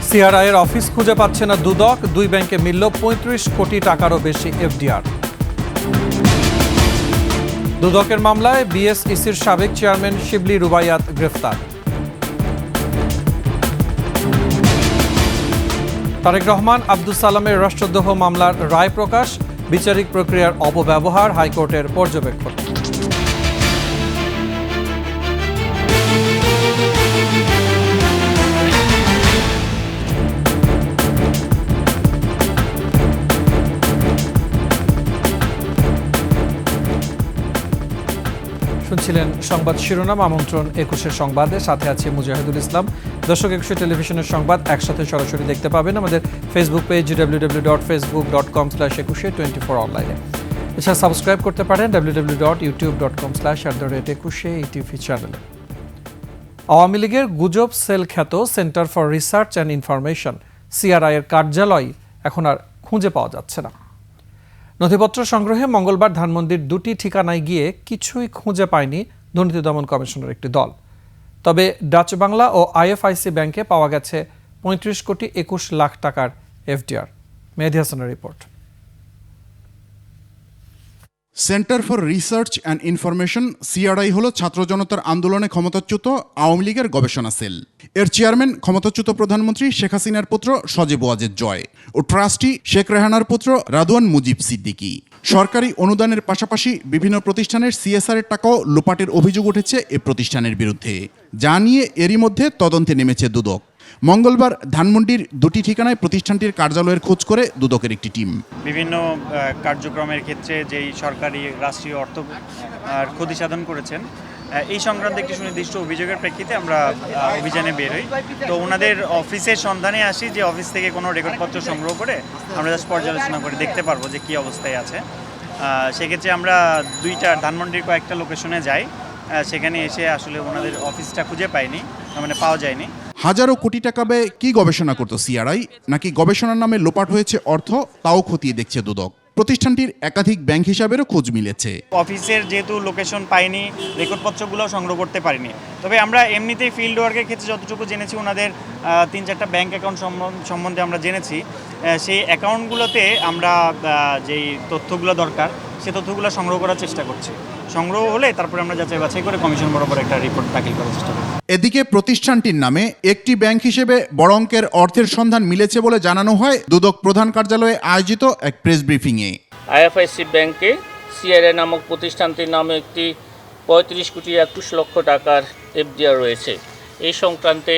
CRI এর office খুঁজে পাচ্ছে না দুদক, দুই ব্যাংকে মিলল ৩৫ কোটি টাকারও বেশি এফডিআর। দুদকের মামলায় বিএসইসির সাবেক চেয়ারম্যান শিবলি রুবাইয়াত গ্রেফতার। তারেক রহমান আব্দুস সালামের রাষ্ট্রদ্রোহ মামলার রায় প্রকাশ, বিচারিক প্রক্রিয়ার অপব্যবহার হাইকোর্টের পর্যবেক্ষণ। শুনছিলেন সংবাদ শিরোনাম, আমন্ত্রণ ২১ সংবাদে, সাথে আছে মুজাহিদুল ইসলাম। দর্শক, ২১ টেলিভিশনের সংবাদ একসাথে সরাসরি দেখতে পাবেন আমাদের ফেসবুক পেজ www.facebook.com/2124 অনলাইনে। এছাড়া সাবস্ক্রাইব করতে পারেন www.youtube.com/21 চ্যানেলে। আওয়ামী লীগের গুজব সেল খ্যাত centre for research and information CRI এর কার্যালয় এখন আর খুঁজে পাওয়া যাচ্ছে না। নথিপত্র সংগ্রহে মঙ্গলবার ধানমন্ডির দুটি ঠিকানায় গিয়ে কিছুই খুঁজে পায়নি দুর্নীতি দমন কমিশনের একটি দল। তবে ডাচ বাংলা ও আইএফআইসি ব্যাংকে পাওয়া গেছে ৩৫ কোটি ২১ লাখ টাকার এফডিআর। মেহেদী হাসানের report. Centre for research and information CRI হল ছাত্র জনতার আন্দোলনে ক্ষমতাচ্যুত আওয়ামী লীগের গবেষণা সেল। এর চেয়ারম্যান ক্ষমতাচ্যুত প্রধানমন্ত্রী শেখ হাসিনার পুত্র সজীব ওয়াজেদ জয় ও ট্রাস্টি শেখ রেহানার পুত্র রাদওয়ান মুজিব সিদ্দিকী। সরকারি অনুদানের পাশাপাশি বিভিন্ন প্রতিষ্ঠানের সিএসআর এর টাকাও লোপাটের অভিযোগ উঠেছে এ প্রতিষ্ঠানের বিরুদ্ধে, যা নিয়ে এরই মধ্যে তদন্তে নেমেছে দুদক। মঙ্গলবার ধানমন্ডির দুটি ঠিকানায় প্রতিষ্ঠানটির কার্যালয়ের খোঁজ করে দুদকের একটি টিম। বিভিন্ন কার্যক্রমের ক্ষেত্রে যেই সরকারি রাষ্ট্রীয় অর্থ ক্ষতি সাধন করেছেন, এই সংক্রান্ত একটি সুনির্দিষ্ট অভিযোগের প্রেক্ষিতে আমরা অভিযানে বের হই। তো ওনাদের অফিসের সন্ধানে আসি, যে অফিস থেকে কোনো রেকর্ডপত্র সংগ্রহ করে আমরা জাস্ট পর্যালোচনা করে দেখতে পারবো যে কী অবস্থায় আছে। সেক্ষেত্রে আমরা ধানমন্ডির কয়েকটা লোকেশনে যাই, সেখানে এসে আসলে ওনাদের অফিসটা খুঁজে পাইনি, মানে পাওয়া যায়নি। হাজারো কোটি টাকা ব্যয়ে কি গবেষণা করত সিআরআই, নাকি গবেষণার নামে লোপাট হয়েছে অর্থ, তাও খতিয়ে দেখছে দুদক। প্রতিষ্ঠানটির একাধিক ব্যাংক হিসাবেরও খোঁজ মিলেছে। অফিসের যেহেতু লোকেশন পাইনি, রেকর্ডপত্রগুলো সংগ্রহ করতে পারিনি। তবে আমরা এমনিতেই ফিল্ড ওয়ার্কের ক্ষেত্রে যতটুকু জেনেছি, ওনাদের ৩-৪টা ব্যাংক অ্যাকাউন্ট সম্বন্ধে আমরা জেনেছি। সেই অ্যাকাউন্টগুলোতে আমরা যেই তথ্যগুলো দরকার, সে তথ্যগুলো সংগ্রহ করার চেষ্টা করছি। সংগ্রহ হলে তারপরে আমরা যাচাই বাছাই করে কমিশন বরাবর একটা রিপোর্ট দাখিল করার চেষ্টা করব। এদিকে প্রতিষ্ঠানটির নামে একটি ব্যাংক হিসেবে বড় অঙ্কের অর্থের সন্ধান মিলেছে বলে জানানো হয় দুদক প্রধান কার্যালয়ে আয়োজিত এক প্রেস ব্রিফিংয়ে। আইএফআইসি ব্যাংকে সিআরআই নামক প্রতিষ্ঠানটির নামে একটি ৩৫ কোটি ২১ লক্ষ টাকার এফডিআর রয়েছে। এই সংক্রান্তে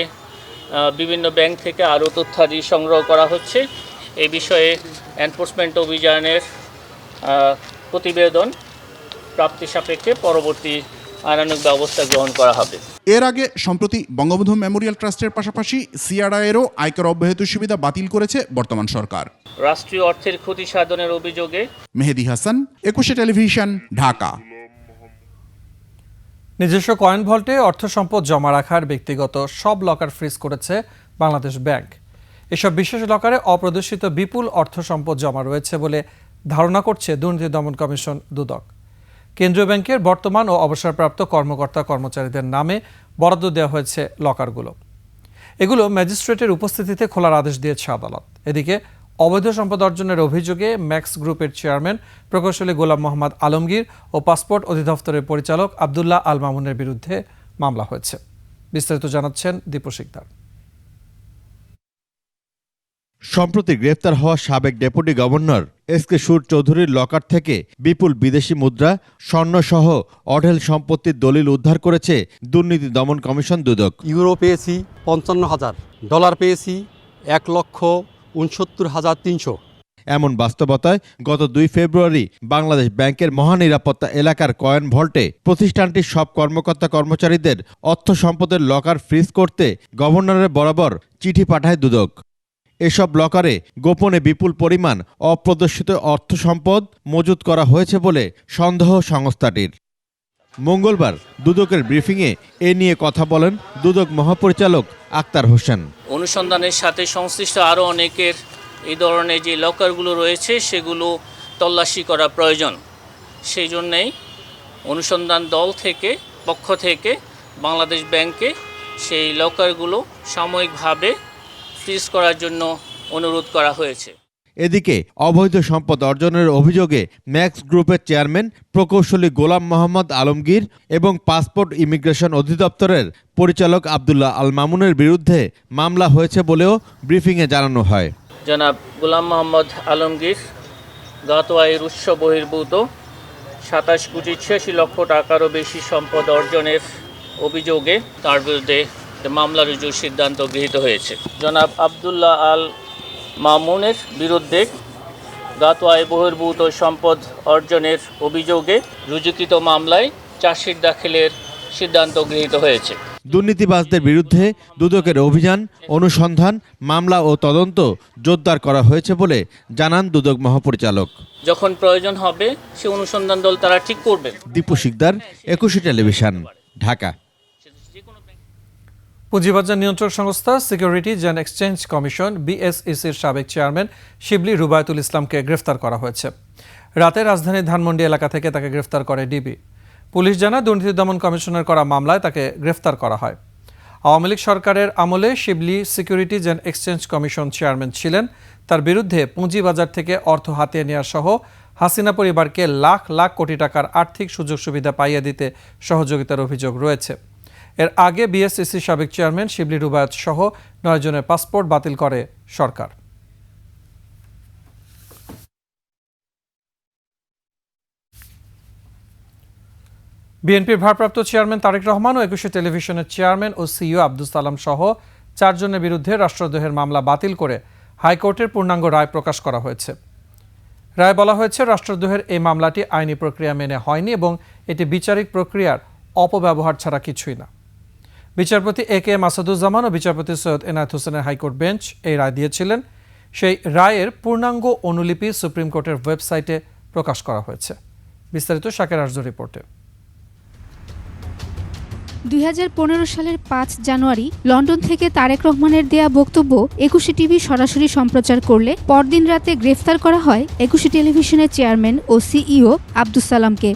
বিভিন্ন ব্যাংক থেকে আরও তথ্যাদি সংগ্রহ করা হচ্ছে। এই বিষয়ে এনফোর্সমেন্ট অভিযানের প্রতিবেদন প্রাপ্তি সাপেক্ষে পরবর্তী আইনানুগ ব্যবস্থা গ্রহণ করা হবে। এর আগে সম্প্রতি বঙ্গবন্ধু মেমোরিয়াল ট্রাস্টের পাশাপাশি সিআরআইয়েরও আয়কর অব্যাহতি সুবিধা বাতিল করেছে বর্তমান সরকার। রাষ্ট্রীয় অর্থের ক্ষতি সাধনের অভিযোগে মেহেদী হাসান, ২১ টেলিভিশন, ঢাকা। নিজস্ব কয়েন ভল্টে অর্থ সম্পদ জমা রাখার ব্যক্তিগত সব লকার ফ্রিজ করেছে বাংলাদেশ ব্যাংক। এসব বিশেষ লকারে অপ্রদর্শিত বিপুল অর্থ সম্পদ জমা রয়েছে বলে ধারণা করছে দুর্নীতি দমন কমিশন দুদক। কেন্দ্রীয় ব্যাংকের বর্তমান ও অবসরপ্রাপ্ত কর্মকর্তা কর্মচারীদের নামে বরাদ্দ দেওয়া হয়েছে লকারগুলো। এগুলো ম্যাজিস্ট্রেটের উপস্থিতিতে খোলার আদেশ দিয়েছে আদালত। এদিকে অবৈধ সম্পদ অর্জনের অভিযোগে ম্যাক্স গ্রুপের চেয়ারম্যান প্রকৌশলী গোলাম মোহাম্মদ আলমগীর ও পাসপোর্ট অধিদপ্তরের পরিচালক আবদুল্লাহ আল মামুনের বিরুদ্ধে মামলা হয়েছে। বিস্তারিত জানাচ্ছেন দীপু শিকদার। সম্প্রতি গ্রেফতার হওয়া সাবেক ডেপুটি গভর্নর এসকে সুর চৌধুরীর লকার থেকে বিপুল বিদেশি মুদ্রা, স্বর্ণসহ অঢেল সম্পত্তির দলিল উদ্ধার করেছে দুর্নীতি দমন কমিশন দুদক। ইউরো পেয়েছি ৫৫,০০০, ডলার পেয়েছি ১,৬৯,৩০০। এমন বাস্তবতায় গত ২ ফেব্রুয়ারি বাংলাদেশ ব্যাংকের মহানিরাপত্তা এলাকার কয়েন ভল্টে প্রতিষ্ঠানটির সব কর্মকর্তা কর্মচারীদের অর্থ সম্পদের লকার ফ্রিজ করতে গভর্নরের বরাবর চিঠি পাঠায় দুদক। এসব লকারে গোপনে বিপুল পরিমাণ অপ্রদর্শিত অর্থ সম্পদ মজুত করা হয়েছে বলে সন্দেহ সংস্থাটির। মঙ্গলবার দুদকের ব্রিফিংয়ে এ নিয়ে কথা বলেন দুদক মহাপরিচালক আক্তার হোসেন। অনুসন্ধানের সাথে সংশ্লিষ্ট আরও অনেকের এই ধরনের যে লকারগুলো রয়েছে সেগুলো তল্লাশি করা প্রয়োজন। সেই জন্যেই অনুসন্ধান দল পক্ষ থেকে বাংলাদেশ ব্যাংকে সেই লকারগুলো সাময়িকভাবে ফ্রিজ করার জন্য অনুরোধ করা হয়েছে। এদিকে অবৈধ সম্পদ অর্জনের অভিযোগে ম্যাক্স গ্রুপের চেয়ারম্যান প্রকৌশলী গোলাম মোহাম্মদ আলমগীর এবং পাসপোর্ট ইমিগ্রেশন অধিদপ্তরের পরিচালক আব্দুল্লাহ আল মামুনের বিরুদ্ধে মামলা হয়েছে বলেও ব্রিফিংয়ে জানানো হয়। জনাব গোলাম মোহাম্মদ আলমগীর গত আয়ের উৎস বহির্ভূত 27,86,00,000 টাকারও বেশি সম্পদ অর্জনের অভিযোগে তার বিরুদ্ধে মামলা রুজুর সিদ্ধান্ত গৃহীত হয়েছে। জনাব আব্দুল্লাহ আল মামুনের বিরুদ্ধে গত আয় বহির্ভূত সম্পদ অর্জনের অভিযোগে রুজুকৃত মামলায় চার্জশিট দাখিলের সিদ্ধান্ত গৃহীত হয়েছে। দুর্নীতিবাজদের বিরুদ্ধে দুদকের অভিযান, অনুসন্ধান, মামলা ও তদন্ত জোরদার করা হয়েছে বলে জানান দুদক মহাপরিচালক। যখন প্রয়োজন হবে সে অনুসন্ধান দল তারা ঠিক করবে। দীপু শিকদার, 21 টেলিভিশন, ঢাকা। পুঁজিবাজার নিয়ন্ত্রক সংস্থা সিকিউরিটিজ অ্যান্ড এক্সচেঞ্জ কমিশন বিএসইসির সাবেক চেয়ারম্যান শিবলি রুবায়তুল ইসলামকে গ্রেফতার করা হয়েছে। রাতে রাজধানীর ধানমন্ডি এলাকা থেকে তাকে গ্রেফতার করে ডিবি। পুলিশ জানায় দুর্নীতি দমন কমিশনের করা মামলায় তাকে গ্রেফতার করা হয়। আওয়ামী লীগ সরকারের আমলে Shibli securities and exchange commission chairman ছিলেন। তার বিরুদ্ধে পুঁজিবাজার থেকে অর্থ হাতিয়ে নেওয়া সহ হাসিনা পরিবারকে লাখ লাখ কোটি টাকার আর্থিক সুযোগ সুবিধা পাইয়ে দিতে সহযোগিতার অভিযোগ রয়েছে। এর আগে বিএসইসির সাবেক চেয়ারম্যান শিবলি রুবায়ত সহ 9 জনের পাসপোর্ট বাতিল করে সরকার। বিএনপির ভারপ্রাপ্ত চেয়ারম্যান তারেক রহমান ও 21 টেলিভিশনের চেয়ারম্যান ও সিইও আব্দুস সালাম সহ 4 জনের বিরুদ্ধে রাষ্ট্রদ্রোহের মামলা বাতিল করে হাইকোর্টের পূর্ণাঙ্গ রায় প্রকাশ করা হয়েছে। রায় বলা হয়েছে, রাষ্ট্রদ্রোহের এই মামলাটি আইনি প্রক্রিয়া মেনে হয়নি এবং এটি বিচারিক প্রক্রিয়ার অপব্যবহার ছাড়া কিছুই না। বিচারপতি এ কে এম আসাদুজ্জামান ও বিচারপতি সৈয়দ এনায়েত হোসেনের হাইকোর্ট বেঞ্চ এই রায় দিয়েছিলেন। সেই রায়ের পূর্ণাঙ্গ অনুলিপি সুপ্রিম কোর্টের ওয়েবসাইটে প্রকাশ করা হয়েছে। বিস্তারিত শাকের আরজু রিপোর্টে। 2015 সালের 5 জানুয়ারি লন্ডন থেকে তারেক রহমানের দেয়া বক্তব্য 21 টিভি সরাসরি সম্প্রচার করলে পরদিন রাতে গ্রেফতার করা হয় 21 টেলিভিশনের চেয়ারম্যান ও সিইও আব্দুস সালামকে।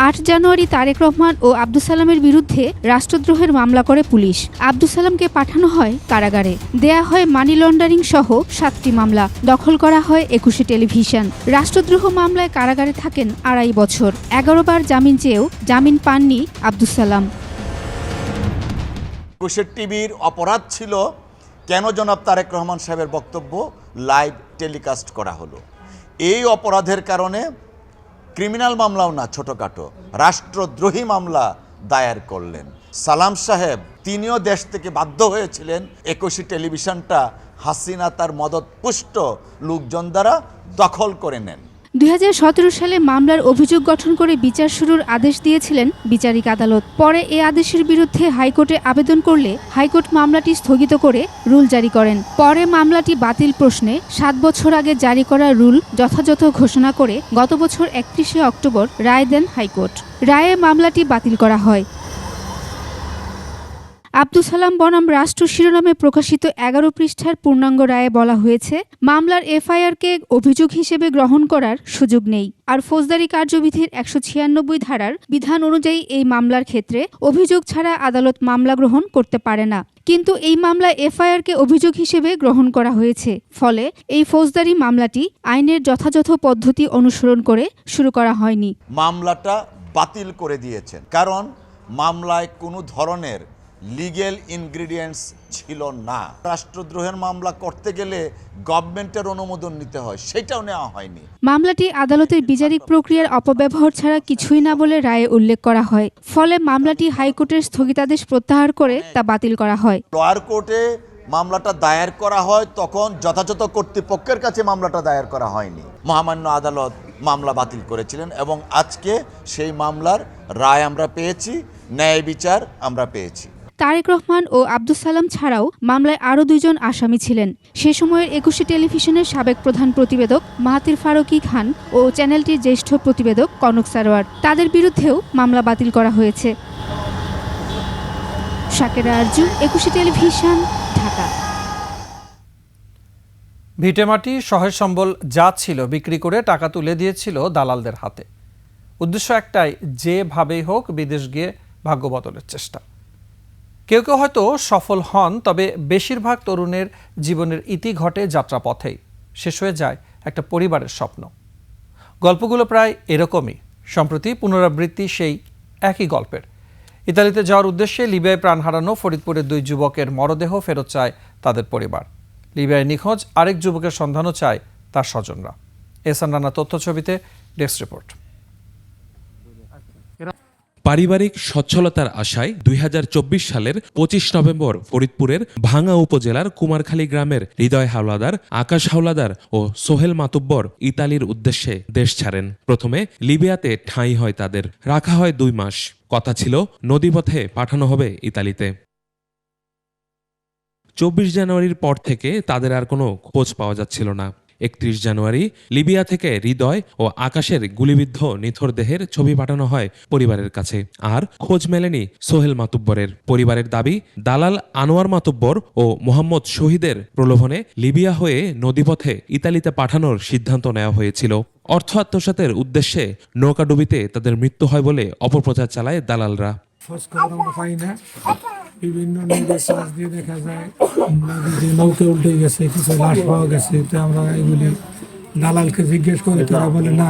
8 জানুয়ারি তারেক রহমান ও আব্দুস সালামের বিরুদ্ধে রাষ্ট্রদ্রোহের মামলা করে পুলিশ। আব্দুস সালামকে পাঠানো হয় কারাগারে। দেয়া হয় মানি লন্ডারিং সহ 7টি মামলা। দখল করা হয় 21 টেলিভিশন। রাষ্ট্রদ্রোহ মামলায় কারাগারে থাকেন 2.5 বছর। 11 বার জামিন চেয়েও জামিন পাননি আব্দুস সালাম। 21 টিভির অপরাধ ছিল কেন জনাব তারেক রহমান সাহেবের বক্তব্য লাইভ টেলিকাস্ট করা হলো। এই অপরাধের কারণে ক্রিমিনাল মামলাও না, ছোটোখাটো রাষ্ট্রদ্রোহী মামলা দায়ের করলেন। সালাম সাহেব তিনিও দেশ থেকে বাধ্য হয়েছিলেন 21 টেলিভিশনটা হাসিনা তার মদতপুষ্ট লোকজন দ্বারা দখল করে নেন। 2017 সালে মামলার অভিযোগ গঠন করে বিচার শুরুর আদেশ দিয়েছিলেন বিচারিক আদালত। পরে এ আদেশের বিরুদ্ধে হাইকোর্টে আবেদন করলে হাইকোর্ট মামলাটি স্থগিত করে রুল জারি করেন। পরে মামলাটি বাতিল প্রশ্নে 7 বছর আগে জারি করা রুল যথাযথ ঘোষণা করে গত বছর 31 অক্টোবর রায় দেন হাইকোর্ট। রায়ে মামলাটি বাতিল করা হয়। আব্দুস সালাম বনাম রাষ্ট্র শিরোনামে প্রকাশিত 11 পৃষ্ঠার পূর্ণাঙ্গ রায়ে বলা হয়েছে, মামলার এফআইআরকে অভিযোগ হিসেবে গ্রহণ করার সুযোগ নেই। আর ফৌজদারি কার্যবিধির 196 ধারার বিধান অনুযায়ী এই মামলার ক্ষেত্রে অভিযোগ ছাড়া আদালত মামলা গ্রহণ করতে পারে না। কিন্তু এই মামলায় এফআইআরকে অভিযোগ হিসেবে গ্রহণ করা হয়েছে। ফলে এই ফৌজদারি মামলাটি আইনের যথাযথ পদ্ধতি অনুসরণ করে শুরু করা হয়নি। মামলাটা বাতিল করে দিয়েছেন, কারণ মামলায় কোনো ধরনের লিগ্যাল ইনগ্রিডিয়েন্টস ছিল না। রাষ্ট্রদ্রোহের মামলা করতে গেলে গভর্নমেন্টের অনুমোদন নিতে হয়, সেটাও নেওয়া হয়নি। মামলাটি আদালতের বিচারিক প্রক্রিয়ার অপব্যবহার ছাড়া কিছুই না বলে রায়ে উল্লেখ করা হয়। ফলে মামলাটি হাইকোর্টের স্থগিতাদেশ প্রত্যাহার করে তা বাতিল করা হয়। লোয়ার কোর্টে মামলাটা দায়ের করা হয়, তখন যথাযথ কর্তৃপক্ষের কাছে মামলাটা দায়ের করা হয়নি। মহামান্য আদালত মামলা বাতিল করেছিলেন এবং আজকে সেই মামলার রায় আমরা পেয়েছি, ন্যায় বিচার আমরা পেয়েছি। তারেক রহমান ও আব্দুস সালাম ছাড়াও মামলায় আরও 2 জন আসামি ছিলেন। সে সময়ের 21 টেলিভিশনের সাবেক প্রধান প্রতিবেদক মাহাতির ফারুকী খান ও চ্যানেলটির জ্যেষ্ঠ প্রতিবেদক কনক সারোয়ার। তাদের বিরুদ্ধেও মামলা বাতিল করা হয়েছে। শাকেরা আরজু, 21 টেলিভিশন, ঢাকা। ভিটেমাটি সহায় সম্বল যা ছিল বিক্রি করে টাকা তুলে দিয়েছিল দালালদের হাতে। উদ্দেশ্য একটাই, যেভাবেই হোক বিদেশ গিয়ে ভাগ্য বদলের চেষ্টা। কেউ কেউ হয়তো সফল হন, তবে বেশিরভাগ তরুণের জীবনের ইতি ঘটে যাত্রাপথেই। শেষ হয়ে যায় একটা পরিবারের স্বপ্ন। গল্পগুলো প্রায় এরকমই। সম্প্রতি পুনরাবৃত্তি সেই একই গল্পের। ইতালিতে যাওয়ার উদ্দেশ্যে লিবিয়ায় প্রাণ হারানো ফরিদপুরের 2 যুবকের মরদেহ ফেরত চায় তাদের পরিবার। লিবিয়ায় নিখোঁজ আরেক যুবকের সন্ধানও চায় তার স্বজনরা। এহসান রানা তথ্য ছবিতে ডেস্ক রিপোর্ট। পারিবারিক সচ্ছলতার আশায় 2024 সালের 25 নভেম্বর ফরিদপুরের ভাঙ্গা উপজেলার কুমারখালী গ্রামের হৃদয় হাওলাদার, আকাশ হাওলাদার ও সোহেল মাতুব্বর ইতালির উদ্দেশ্যে দেশ ছাড়েন। প্রথমে লিবিয়াতে ঠাঁই হয় তাদের, রাখা হয় 2 মাস। কথা ছিল নদীপথে পাঠানো হবে ইতালিতে। 24 জানুয়ারির পর থেকে তাদের আর কোনো খোঁজ পাওয়া যাচ্ছিল না। 31 জানুয়ারি লিবিয়া থেকে হৃদয় ও আকাশের গুলিবিদ্ধ নিথর দেহের ছবি পাঠানো হয় পরিবারের কাছে। আর খোঁজ মেলেনি সোহেল মাতুব্বরের। পরিবারের দাবি, দালাল আনোয়ার মাতুব্বর ও মোহাম্মদ শহীদের প্রলোভনে লিবিয়া হয়ে নদীপথে ইতালিতে পাঠানোর সিদ্ধান্ত নেওয়া হয়েছিল। অর্থ আত্মসাতের উদ্দেশ্যে নৌকাডুবিতে তাদের মৃত্যু হয় বলে অপপ্রচার চালায় দালালরা। বিভিন্ন নিউজের সার্চ দিয়ে দেখা যায় নদীতে নৌকা উল্টে গেছে, কিছু লাশ পাওয়া গেছে। তো আমরা এগুলি দালালকে জিজ্ঞেস করি, তারা বলে না,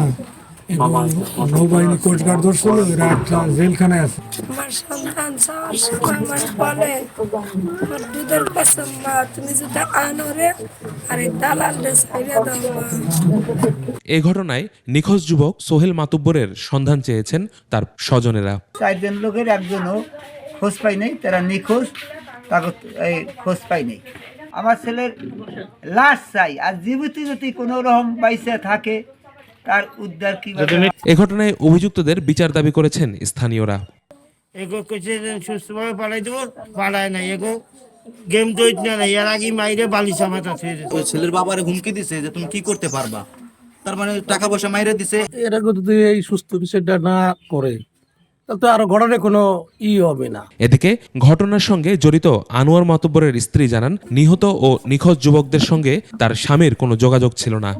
নৌবাহিনী কোস্টগার্ড ধরছিল, এরা একটা জেলখানায় আছে। আমার সন্তান যাওয়ার সময় আমার বলে, আমার দুধের কাছে মা, তুমি যদি আনো রে আর এই দালালরে ছাইড়া দাও মা। এ ঘটনায় নিখোঁজ যুবক সোহেল মাতুব্বরের সন্ধান চেয়েছেন তার স্বজনেরা। 4 জন লোকের একজনও খোঁজ পাই নাই, তারা নিখোঁজ, তাকে খোঁজ পাই নাই। আমার ছেলের লাশ চাই, আর জীবিত যদি কোনো রকম বাইসে থাকে তার উদ্ধার কিভাবে। এ ঘটনায় অভিযুক্তদের বিচার দাবি করেছেন স্থানীয়রা। এগো কইছে সুস্থভাবে পালাই দেবো, পালায় নাই। এগো গেম দইত না, এর আগে মাইরে বালি সামাত আছে। ওই ছেলের বাবারে হুমকি দিছে যে তুমি কি করতে পারবা, তার মানে টাকা পয়সা মাইরে দিছে। এরা যদি এই সুস্থ বিষয়টা না করে তাহলে আরো ঘটনায় কোনো হবে না। এদিকে ঘটনার সঙ্গে জড়িত আনোয়ার মাতুব্বরের স্ত্রী জানান, নিহত ও নিখোঁজ যুবকদের সঙ্গে তার স্বামীর কোনো যোগাযোগ ছিল না।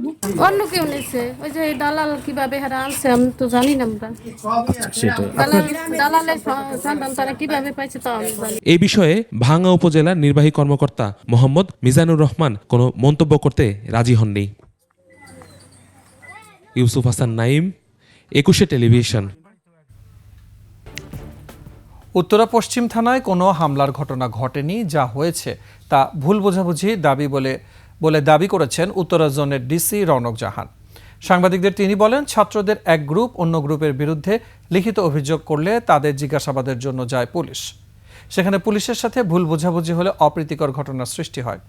অন্য কেউ নিছে, ওই যে দালাল কিভাবে হারা আনছে আমি তো জানি না। আমরা দালালের সন্ধান তারা কিভাবে পাইছে তা আমি জানি। এই বিষয়ে ভাঙ্গা উপজেলার নির্বাহী কর্মকর্তা মোহাম্মদ মিজানুর রহমান কোনো মন্তব্য করতে রাজি হননি। ইউসুফ হাসান নাইম, 21 টেলিভিশন। উত্তরা পশ্চিম থানায় কোনো হামলার ঘটনা ঘটেনি, যা হয়েছে তা ভুল বোঝাবুঝি দাবি বলে দাবি করেছেন উত্তরা জোনের ডিসি রৌনক জাহান। সাংবাদিকদের তিনি বলেন, ছাত্রদের এক গ্রুপ অন্য গ্রুপের বিরুদ্ধে লিখিত অভিযোগ করলে তাদের জিজ্ঞাসাবাদের জন্য যায় পুলিশ। সেখানে পুলিশের সাথে ভুল বোঝাবুঝি হলে অপ্রীতিকর ঘটনার সৃষ্টি হয়।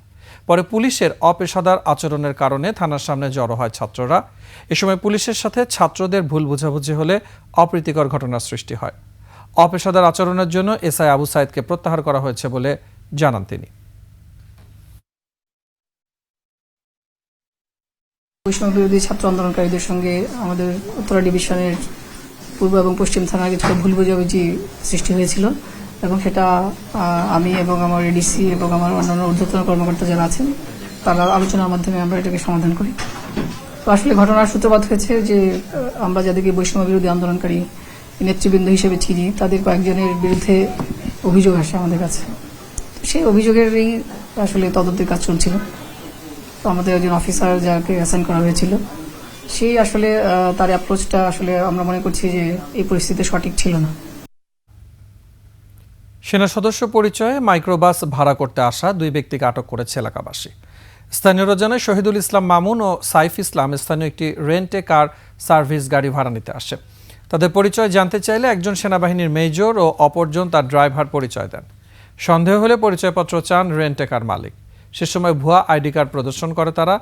পরে পুলিশের অপেশাদার আচরণের কারণে থানার সামনে জড়ো হয় ছাত্ররা। এ সময় পুলিশের সাথে ছাত্রদের ভুল বোঝাবুঝি হলে অপ্রীতিকর ঘটনার সৃষ্টি হয়। অপেশাদার আচরণের জন্য এসআই আবু সাইদকে প্রত্যাহার করা হয়েছে বলে জানান তিনি। বৈষম্য বিরোধী ছাত্র আন্দোলনকারীদের সঙ্গে আমাদের উত্তরা ডিভিশনের পূর্ব এবং পশ্চিম থানার কিছুটা ভুল বোঝাবুঝি সৃষ্টি হয়েছিল, এবং সেটা আমি এবং আমার এডিসি এবং আমার অন্যান্য ঊর্ধ্বতন কর্মকর্তা যারা আছেন তারা আলোচনার মাধ্যমে আমরা এটাকে সমাধান করি। তো আসলে ঘটনার সূত্রপাত হয়েছে যে আমরা যাদেরকে বৈষম্য বিরোধী আন্দোলনকারী নেতৃবৃন্দ হিসেবে চিনি, তাদের কয়েকজনের বিরুদ্ধে অভিযোগ আসে আমাদের কাছে। সেই অভিযোগেরই আসলে তদন্তের কাজ চলছিল। তো আমাদের একজন অফিসার যাকে অ্যাসাইন করা হয়েছিল, সেই আসলে তার অ্যাপ্রোচটা আসলে আমরা মনে করছি যে এই পরিস্থিতি সঠিক ছিল না। সেনা সদস্য পরিচয়ে মাইক্রোবাস ভাড়া করতে আসা 2 ব্যক্তিকে আটক করেছে এলাকাবাসী। স্থানীয়রা জানায়, শহীদুল ইসলাম মামুন ও সাইফ ইসলাম স্থানীয় একটি রেন্টে কার সার্ভিস গাড়ি ভাড়া নিতে আসে। তাদের পরিচয় জানতে চাইলে একজন সেনাবাহিনীর মেজর ও অপরজন তার ড্রাইভার পরিচয় দেন। সন্দেহ হলে পরিচয়পত্র চান রেন্টে কার মালিক। সে সময় ভুয়া আইডি কার্ড প্রদর্শন করে তারা।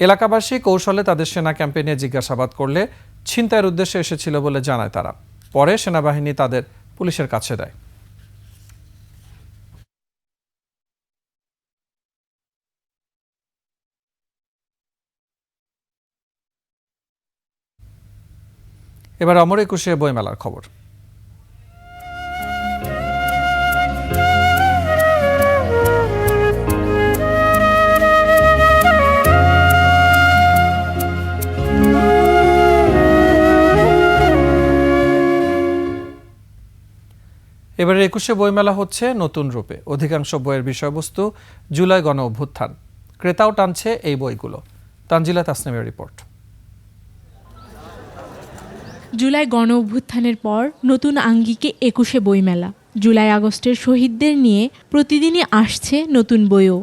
এলাকাবাসী কৌশলে তাদের সেনা ক্যাম্পে নিয়ে জিজ্ঞাসাবাদ করলে ছিনতাইয়ের উদ্দেশ্যে এসেছিল বলে জানায় তারা। পরে সেনাবাহিনী তাদের পুলিশের কাছে দেয়। এবার অমর একুশে বইমেলার খবর। এবারে 21শে বইমেলা হচ্ছে নতুন রূপে। অধিকাংশ বইয়ের বিষয়বস্তু জুলাই গণ অভ্যুত্থান। ক্রেতাও টানছে এই বইগুলো। তানজিলা তাসনিমের রিপোর্ট। জুলাই গণ অভ্যুত্থানের পর নতুন আঙ্গিকে 21শে বইমেলা। জুলাই আগস্টের শহীদদের নিয়ে প্রতিদিনই আসছে নতুন বইও।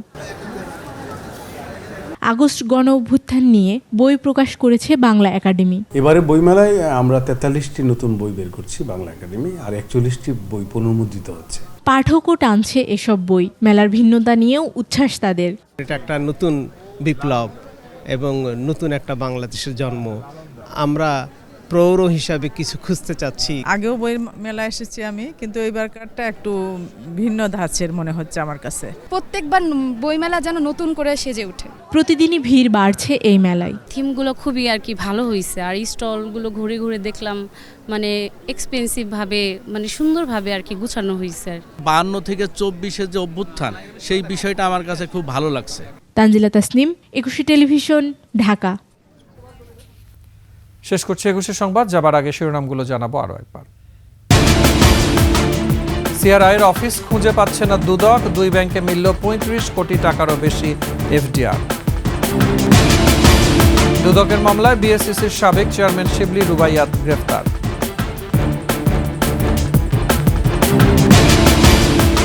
আগস্ট গণ অভ্যুত্থান নিয়ে বই প্রকাশ করেছে বাংলা একাডেমি। এবারে বইমেলায় আমরা 43টি নতুন বই বের করছি বাংলা একাডেমি, আর 41টি বই পুনর্মুদ্রিত হচ্ছে। পাঠকও টানছে এসব বই। মেলার ভিন্নতা নিয়েও উচ্ছ্বাস তাদের। এটা একটা নতুন বিপ্লব এবং নতুন একটা বাংলাদেশের জন্ম। আমরা প্রৌঢ় হিসাবে কিছু খুঁজতে চাচ্ছি। আগেও বই মেলা এসেছি আমি, কিন্তু এইবারকারটা একটু ভিন্ন ধাঁচের মনে হচ্ছে আমার কাছে। প্রত্যেকবার বইমেলা যেন নতুন করে সেজে ওঠে। প্রতিদিনই ভিড় বাড়ছে এই মেলায়। থিমগুলো খুবই আর কি ভালো হয়েছে, আর স্টলগুলো ঘুরে ঘুরে দেখলাম, মানে এক্সপেন্সিভ ভাবে, মানে সুন্দরভাবে আর কি গুছানো হয়েছে। 52 থেকে 24-এর যে অভ্যুত্থান, সেই বিষয়টা আমার কাছে খুব ভালো লাগছে। তানজিলা তাসনিম, 21শে টেলিভিশন, ঢাকা। শেষ করছে 21শে সংবাদ। যাবার আগে শিরোনামগুলো জানাবো আরও একবার। সিআরআইয়ের অফিস খুঁজে পাচ্ছে না দুদক। 2 ব্যাংকে মিলল 35 কোটি টাকারও বেশি এফডিআর। দুদকের মামলায় বিএসইসির সাবেক চেয়ারম্যান শিবলি রুবাইয়াত গ্রেফতার।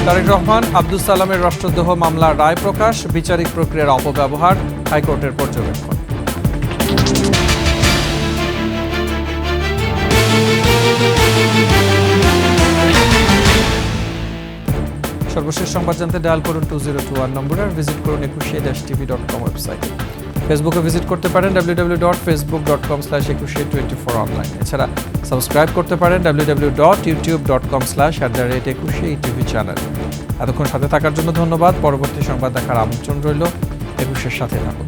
তারেক রহমান আব্দুল সালামের রাষ্ট্রদ্রোহ মামলার রায় প্রকাশ। বিচারিক প্রক্রিয়ার অপব্যবহার হাইকোর্টের পর্যবেক্ষণ। সর্বশেষ সংবাদ জানতে ডায়াল করুন 2021 নম্বরে, আর ভিজিট করুন 21-tv.com ওয়েবসাইটে। ফেসবুকে ভিজিট করতে পারেন www.facebook.com/2124 অনলাইন। এছাড়া সাবস্ক্রাইব করতে পারেন www.youtube.com/21TV চ্যানেল। এতক্ষণ সাথে থাকার জন্য ধন্যবাদ। পরবর্তী সংবাদ দেখার আমন্ত্রণ রইল। 21-এর সাথে থাকুন।